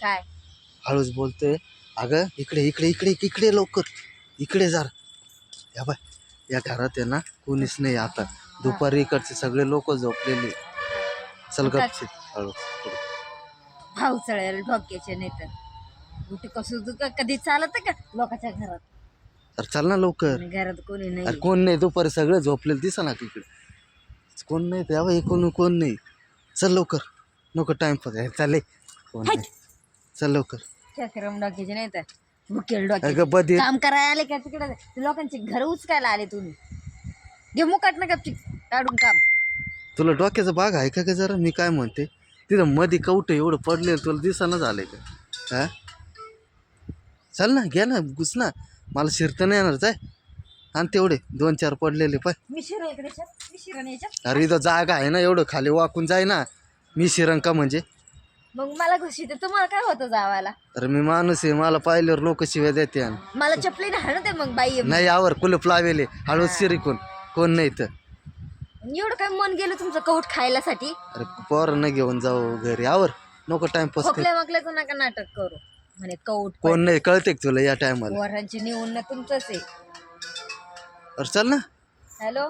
काय हळूच बोलतोय. अगं इकडे इकडे इकडे इकडे लवकर इकडे जरा. या बाय या घरात आहे ना कोणीच नाही आता. दुपारी इकडचे सगळे लोक झोपलेले. चल गपचे हळूच पुढे. भाऊ चढेल ढोक्याचे नाही तर उठी कसं तू कधी चालत का लोकांच्या घरात. अरे चल ना लवकर. आणि घरात कोणी अरे नाही. कोण नाही दुपारी सगळे झोपलेले दिसा ना इकडे. कोण नाही त्या बाई कोण नाही. चल लवकर नको टाइमपास चालले कोण नाही. चल लवकर. चक्रम डोक्याचे नाही तर भुकेल अगं डोक्याचे बधी काम करायला आले का तिकडे लोकांची घर उचकायला आले तुम्ही. घे मुकाट ना गपची काढून काम. तुला डोक्याचा भाग आहे का जरा. मी काय म्हणते तिथं मध्ये कवट एवढं पडले तुला दिसाना झालंय का. हा चल ना घ्या ना घुस ना. मला शिरतं नाही येणार जाय. आणि तेवढे 2-4 पडलेले पाय. मी शिरण इकडे मी शिरण याच्यात. अरे इथं जागा आहे ना एवढं खाली वाकून जाय ना. मी शिरंका म्हणजे मग मला घुशी तर तुम्हाला काय होतं जावायला. अरे मी माणूस आहे. मला पाहिल्यावर लोक शिव्या देते. मला चपली नाही ते मग बाई नाही यावर कुलूप लावेले हळूच शिरिकून कोण नाही तर. एवढं काय मन गेलं तुमचं कौट खायलासाठी. अरे पोरांना घेऊन जाऊ घरी आवर नको टाइमपास कर. खोकल्या मकल्याचं नका नाटक करू म्हणे कौट कोण नाही कळते तुला या टायमाला. वरांची निवडणं तुमचंच आहे. अरे चल ना. हॅलो